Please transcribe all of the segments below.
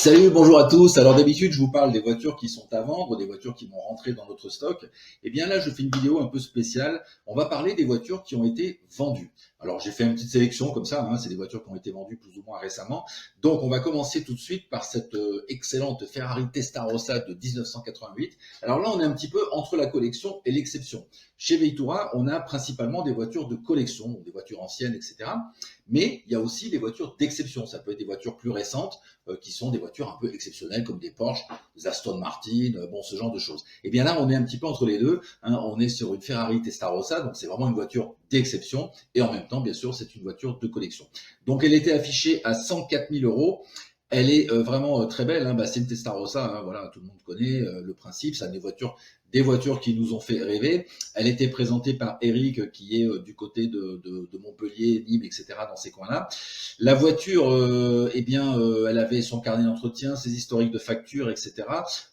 Salut, bonjour à tous. Alors d'habitude, je vous parle des voitures qui sont à vendre, des voitures qui vont rentrer dans notre stock. Et bien là, je fais une vidéo un peu spéciale. On va parler des voitures qui ont été vendues. Alors j'ai fait une petite sélection comme ça, c'est des voitures qui ont été vendues plus ou moins récemment. Donc on va commencer tout de suite par cette excellente Ferrari Testarossa de 1988. Alors là, on est un petit peu entre la collection et l'exception. Chez Veitura, on a principalement des voitures de collection, donc des voitures anciennes, etc. Mais il y a aussi des voitures d'exception. Ça peut être des voitures plus récentes qui sont des voitures un peu exceptionnelles comme des Porsche, des Aston Martin, ce genre de choses. Et bien là, on est un petit peu entre les deux. On est sur une Ferrari Testarossa, donc c'est vraiment une voiture d'exception. Et en même temps, bien sûr, c'est une voiture de collection. Donc elle était affichée à 104 000 euros. Elle est vraiment très belle, c'est une Testarossa, voilà, tout le monde connaît le principe, ça des voitures qui nous ont fait rêver. Elle était présentée par Eric qui est du côté de Montpellier, Nîmes, etc. dans ces coins-là. La voiture, elle avait son carnet d'entretien, ses historiques de facture, etc.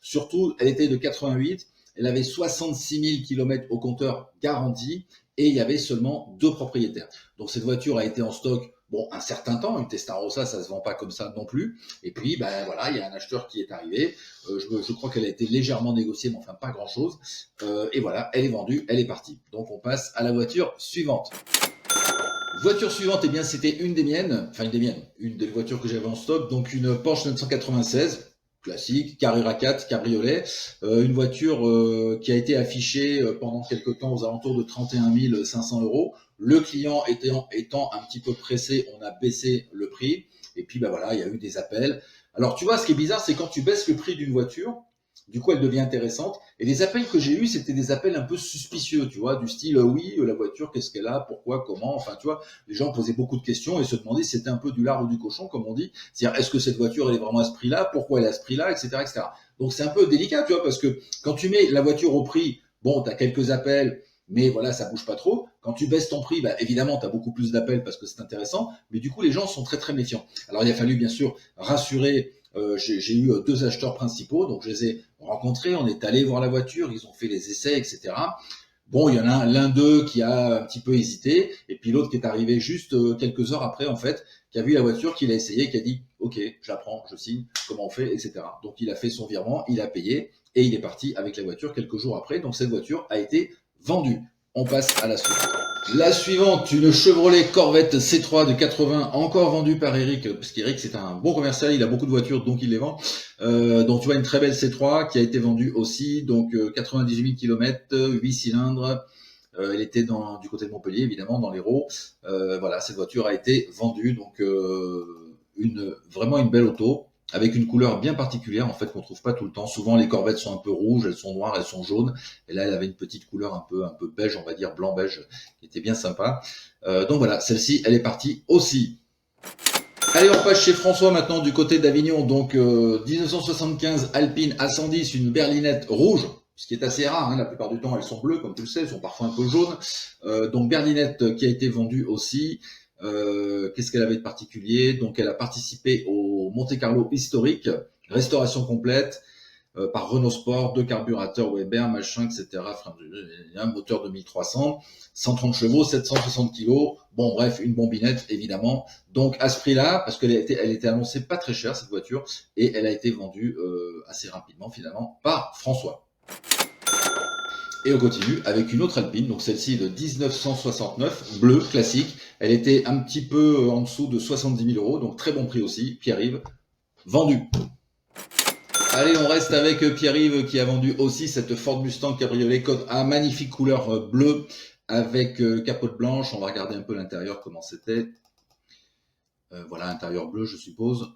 Surtout, elle était de 88, elle avait 66 000 km au compteur garanti et il y avait seulement 2 propriétaires. Donc cette voiture a été en stock un certain temps. Une Testarossa, ça se vend pas comme ça non plus. Et puis, voilà, il y a un acheteur qui est arrivé. Je crois qu'elle a été légèrement négociée, mais enfin pas grand-chose. Et voilà, elle est vendue, elle est partie. Donc on passe à la voiture suivante. Voiture suivante, c'était une des miennes, une des voitures que j'avais en stock, donc une Porsche 996. Classique, Carrera 4, cabriolet, une voiture qui a été affichée pendant quelques temps aux alentours de 31 500 euros. Le client étant un petit peu pressé, on a baissé le prix. Et puis voilà, il y a eu des appels. Alors tu vois, ce qui est bizarre, c'est quand tu baisses le prix d'une voiture, du coup, elle devient intéressante. Et les appels que j'ai eus, c'était des appels un peu suspicieux, tu vois, du style, oui, la voiture, qu'est-ce qu'elle a, pourquoi, comment, enfin, tu vois, les gens posaient beaucoup de questions et se demandaient si c'était un peu du lard ou du cochon, comme on dit. C'est-à-dire, est-ce que cette voiture, elle est vraiment à ce prix-là, pourquoi elle est à ce prix-là, etc., etc. Donc, c'est un peu délicat, tu vois, parce que quand tu mets la voiture au prix, bon, t'as quelques appels, mais voilà, ça bouge pas trop. Quand tu baisses ton prix, évidemment, tu as beaucoup plus d'appels parce que c'est intéressant, mais du coup, les gens sont très, très méfiants. Alors, il a fallu, bien sûr, rassurer. J'ai eu 2 acheteurs principaux, donc je les ai rencontrés, on est allé voir la voiture, ils ont fait les essais, etc. Bon, il y en a l'un d'eux qui a un petit peu hésité, et puis l'autre qui est arrivé juste quelques heures après, en fait, qui a vu la voiture, qui l'a essayé, qui a dit, OK, j'apprends, je signe, comment on fait, etc. Donc il a fait son virement, il a payé, et il est parti avec la voiture quelques jours après. Donc cette voiture a été vendue. On passe à la suite. La suivante, une Chevrolet Corvette C3 de 80, encore vendue par Eric, parce qu'Eric c'est un bon commercial, il a beaucoup de voitures, donc il les vend. Donc tu vois une très belle C3 qui a été vendue aussi, donc 98 000 km, 8 cylindres. Elle était du côté de Montpellier, évidemment, dans l'Hérault. Voilà, cette voiture a été vendue, donc vraiment une belle auto, avec une couleur bien particulière, en fait, qu'on trouve pas tout le temps. Souvent, les Corvettes sont un peu rouges, elles sont noires, elles sont jaunes. Et là, elle avait une petite couleur un peu beige, on va dire blanc-beige, qui était bien sympa. Donc voilà, celle-ci, elle est partie aussi. Allez, on passe chez François maintenant du côté d'Avignon. Donc 1975 Alpine A110, une berlinette rouge, ce qui est assez rare. La plupart du temps, elles sont bleues, comme tu le sais, elles sont parfois un peu jaunes. Donc berlinette qui a été vendue aussi. Qu'est-ce qu'elle avait de particulier? Donc elle a participé au Monte Carlo historique, restauration complète. Par Renault Sport, 2 carburateur Weber, machin, etc. Un moteur de 1300, 130 chevaux, 760 kilos. Bon, bref, une bombinette, évidemment. Donc, à ce prix-là, parce qu'elle était annoncée pas très chère, cette voiture, et elle a été vendue assez rapidement, finalement, par François. Et on continue avec une autre Alpine, donc celle-ci de 1969, bleue, classique. Elle était un petit peu en dessous de 70 000 euros, donc très bon prix aussi. Pierre-Yves, vendu. Allez, on reste avec Pierre-Yves qui a vendu aussi cette Ford Mustang cabriolet code A, magnifique couleur bleue avec capote blanche. On va regarder un peu l'intérieur, comment c'était. Voilà, intérieur bleu, je suppose.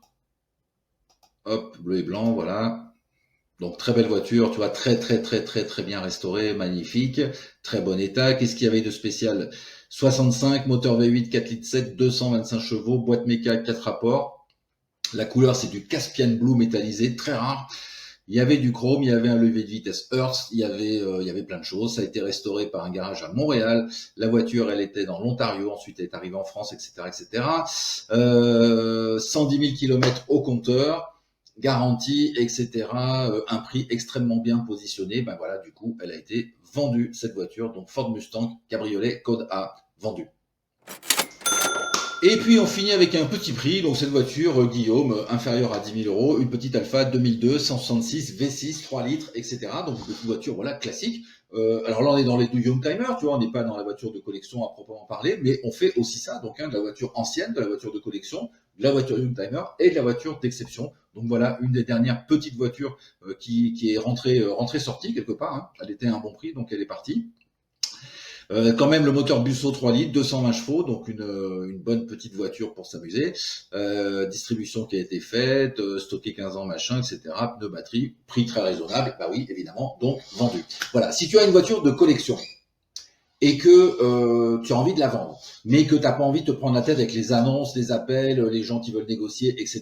Hop, bleu et blanc, voilà. Donc très belle voiture, tu vois, très très très très très bien restaurée, magnifique, très bon état. Qu'est-ce qu'il y avait de spécial? 65, moteur V8, 4 litres 7, 225 chevaux, boîte méca, 4 rapports. La couleur, c'est du Caspian Blue métallisé, très rare. Il y avait du chrome, il y avait un levier de vitesse Hertz, il y avait plein de choses. Ça a été restauré par un garage à Montréal. La voiture, elle était dans l'Ontario, ensuite elle est arrivée en France, etc., etc. 110 000 km au compteur, garantie, etc. Un prix extrêmement bien positionné. Voilà, du coup, elle a été vendue, cette voiture. Donc Ford Mustang Cabriolet Code A, vendue. Et puis on finit avec un petit prix, donc cette voiture, Guillaume, inférieure à 10 000 euros, une petite Alfa 2002, 166, V6, 3 litres, etc. Donc une voiture voilà classique. Alors là on est dans les Youngtimer, tu vois, on n'est pas dans la voiture de collection à proprement parler, mais on fait aussi ça, donc de la voiture ancienne, de la voiture de collection, de la voiture Youngtimer et de la voiture d'exception. Donc voilà une des dernières petites voitures qui est rentrée-sortie quelque part. Hein. Elle était à un bon prix, donc elle est partie. Quand même le moteur Busso 3 litres, 220 chevaux, donc une bonne petite voiture pour s'amuser. Distribution qui a été faite, stocké 15 ans, machin, etc. Pneus, batterie, prix très raisonnable, bah oui, évidemment, donc vendu. Voilà, si tu as une voiture de collection et que tu as envie de la vendre, mais que tu n'as pas envie de te prendre la tête avec les annonces, les appels, les gens qui veulent négocier, etc.,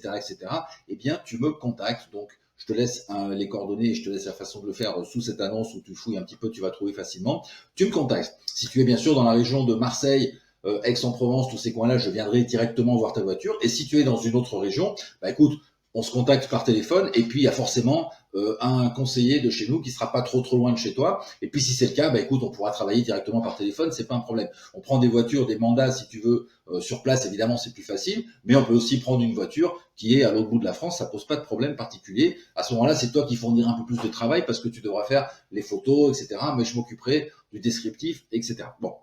eh bien, tu me contactes. Donc, je te laisse les coordonnées et je te laisse la façon de le faire sous cette annonce où tu fouilles un petit peu, tu vas trouver facilement. Tu me contactes. Si tu es bien sûr dans la région de Marseille, Aix-en-Provence, tous ces coins-là, je viendrai directement voir ta voiture. Et si tu es dans une autre région, bah écoute, on se contacte par téléphone et puis il y a forcément un conseiller de chez nous qui sera pas trop loin de chez toi. Et puis si c'est le cas, bah écoute, on pourra travailler directement par téléphone, c'est pas un problème. On prend des voitures, des mandats si tu veux sur place, évidemment c'est plus facile, mais on peut aussi prendre une voiture qui est à l'autre bout de la France, ça pose pas de problème particulier. À ce moment-là, c'est toi qui fourniras un peu plus de travail parce que tu devras faire les photos, etc. Mais je m'occuperai du descriptif, etc. Bon.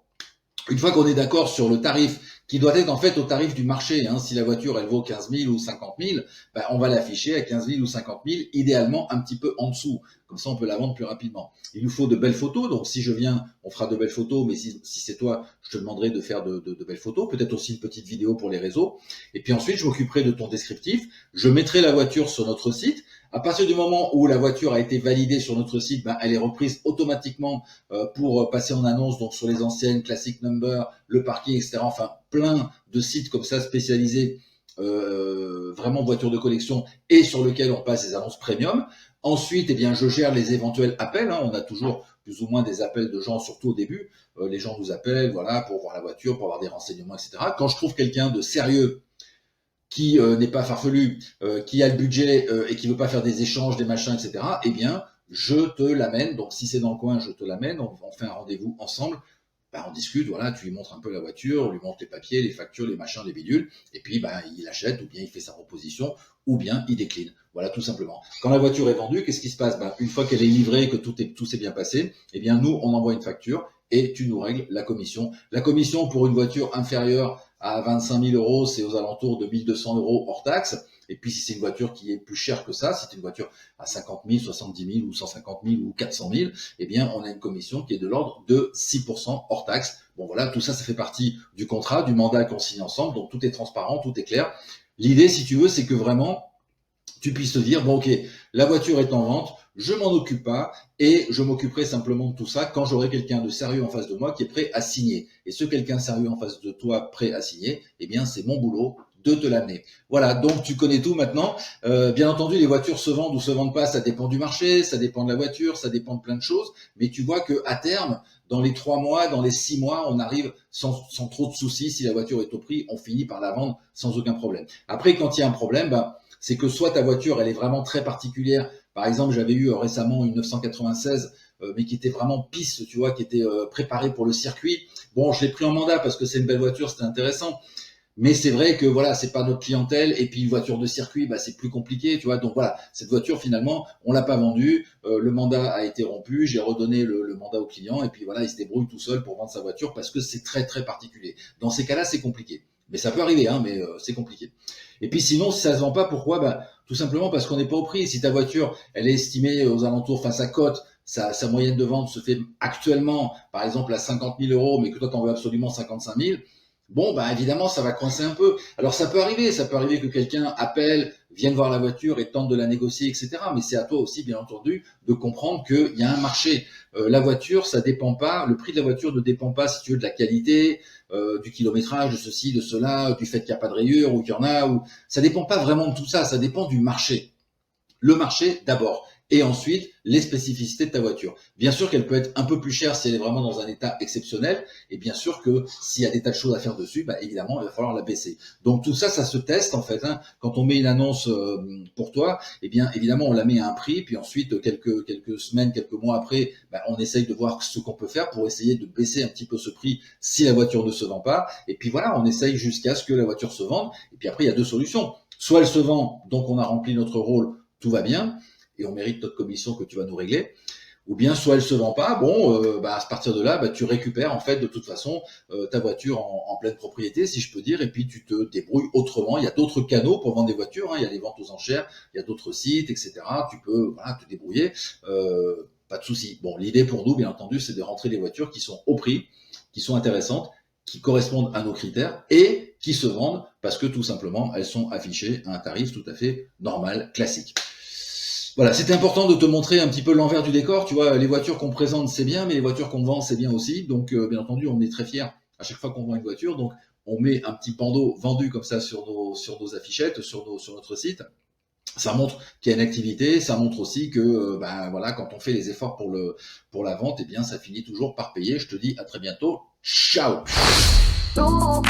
Une fois qu'on est d'accord sur le tarif, qui doit être en fait au tarif du marché, hein, si la voiture elle vaut 15 000 ou 50 000, ben, on va l'afficher à 15 000 ou 50 000, idéalement un petit peu en dessous. Comme ça, on peut la vendre plus rapidement. Il nous faut de belles photos, donc si je viens, on fera de belles photos, mais si c'est toi, je te demanderai de faire de belles photos, peut-être aussi une petite vidéo pour les réseaux. Et puis ensuite, je m'occuperai de ton descriptif, je mettrai la voiture sur notre site. À partir du moment où la voiture a été validée sur notre site, ben, elle est reprise automatiquement pour passer en annonce donc sur les anciennes, Classic Number, le parking, etc. Enfin, plein de sites comme ça spécialisés, vraiment voitures de collection et sur lesquels on passe des annonces premium. Ensuite, eh bien, je gère les éventuels appels. Hein. On a toujours plus ou moins des appels de gens, surtout au début. Les gens nous appellent, voilà, pour voir la voiture, pour avoir des renseignements, etc. Quand je trouve quelqu'un de sérieux qui n'est pas farfelu, qui a le budget et qui veut pas faire des échanges, des machins, etc., eh bien, je te l'amène. Donc, si c'est dans le coin, je te l'amène. On fait un rendez-vous ensemble. Ben, on discute, voilà, tu lui montres un peu la voiture, on lui montre les papiers, les factures, les machins, les bidules, et puis ben, il achète, ou bien il fait sa reposition, ou bien il décline. Voilà, tout simplement. Quand la voiture est vendue, qu'est-ce qui se passe? Ben, une fois qu'elle est livrée, que tout s'est bien passé, eh bien nous, on envoie une facture et tu nous règles la commission. La commission pour une voiture inférieure à 25 000 euros, c'est aux alentours de 1 200 euros hors taxe. Et puis si c'est une voiture qui est plus chère que ça, si c'est une voiture à 50 000, 70 000 ou 150 000 ou 400 000, eh bien on a une commission qui est de l'ordre de 6% hors taxe. Bon voilà, tout ça, ça fait partie du contrat, du mandat qu'on signe ensemble, donc tout est transparent, tout est clair. L'idée, si tu veux, c'est que vraiment, tu puisses te dire, bon ok, la voiture est en vente, je m'en occupe pas et je m'occuperai simplement de tout ça quand j'aurai quelqu'un de sérieux en face de moi qui est prêt à signer. Et ce quelqu'un sérieux en face de toi prêt à signer, eh bien c'est mon boulot de te l'amener. Voilà, donc tu connais tout maintenant. Bien entendu, les voitures se vendent ou se vendent pas, ça dépend du marché, ça dépend de la voiture, ça dépend de plein de choses. Mais tu vois que à terme, dans les 3 mois, dans les 6 mois, on arrive sans trop de soucis. Si la voiture est au prix, on finit par la vendre sans aucun problème. Après, quand il y a un problème, c'est que soit ta voiture, elle est vraiment très particulière. Par exemple, j'avais eu récemment une 996, mais qui était vraiment piste, tu vois, qui était préparée pour le circuit. Bon, je l'ai pris en mandat parce que c'est une belle voiture, c'était intéressant. Mais c'est vrai que voilà, c'est pas notre clientèle. Et puis une voiture de circuit, bah, c'est plus compliqué, tu vois. Donc voilà, cette voiture finalement, on l'a pas vendue. Le mandat a été rompu. J'ai redonné le mandat au client. Et puis voilà, il se débrouille tout seul pour vendre sa voiture parce que c'est très très particulier. Dans ces cas-là, c'est compliqué. Mais ça peut arriver, hein, mais c'est compliqué. Et puis sinon, si ça se vend pas, pourquoi? Bah, tout simplement parce qu'on n'est pas au prix. Si ta voiture, elle est estimée aux alentours, enfin sa cote, sa moyenne de vente se fait actuellement, par exemple, à 50 000 euros, mais que toi, t'en veux absolument 55 000, bon, bah évidemment, ça va coincer un peu. Alors ça peut arriver que quelqu'un appelle, vienne voir la voiture et tente de la négocier, etc. Mais c'est à toi aussi, bien entendu, de comprendre qu'il y a un marché. La voiture, ça dépend pas, le prix de la voiture ne dépend pas, si tu veux, de la qualité, du kilométrage, de ceci, de cela, du fait qu'il n'y a pas de rayures ou qu'il y en a, ou ça dépend pas vraiment de tout ça, ça dépend du marché. le marché d'abord. Et ensuite, les spécificités de ta voiture. Bien sûr qu'elle peut être un peu plus chère si elle est vraiment dans un état exceptionnel. Et bien sûr que s'il y a des tas de choses à faire dessus, bah, évidemment, il va falloir la baisser. Donc tout ça, ça se teste en fait. Hein. Quand on met une annonce pour toi, eh bien évidemment, on la met à un prix. Puis ensuite, quelques semaines, quelques mois après, bah, on essaye de voir ce qu'on peut faire pour essayer de baisser un petit peu ce prix si la voiture ne se vend pas. Et puis voilà, on essaye jusqu'à ce que la voiture se vende. Et puis après, il y a deux solutions. Soit elle se vend, donc on a rempli notre rôle, tout va bien. Et on mérite notre commission que tu vas nous régler, ou bien soit elle se vend pas, bon, à partir de là, tu récupères en fait de toute façon ta voiture en pleine propriété, si je peux dire, et puis tu te débrouilles autrement. Il y a d'autres canaux pour vendre des voitures, hein. Il y a les ventes aux enchères, il y a d'autres sites, etc. Tu peux te débrouiller, pas de souci. Bon, l'idée pour nous, bien entendu, c'est de rentrer des voitures qui sont au prix, qui sont intéressantes, qui correspondent à nos critères et qui se vendent parce que tout simplement, elles sont affichées à un tarif tout à fait normal, classique. Voilà, c'était important de te montrer un petit peu l'envers du décor. Tu vois, les voitures qu'on présente, c'est bien, mais les voitures qu'on vend, c'est bien aussi. Donc, bien entendu, on est très fiers à chaque fois qu'on vend une voiture. Donc, on met un petit bandeau vendu comme ça sur nos affichettes, sur notre site. Ça montre qu'il y a une activité. Ça montre aussi que, voilà, quand on fait les efforts pour la vente, eh bien, ça finit toujours par payer. Je te dis à très bientôt. Ciao. Oh.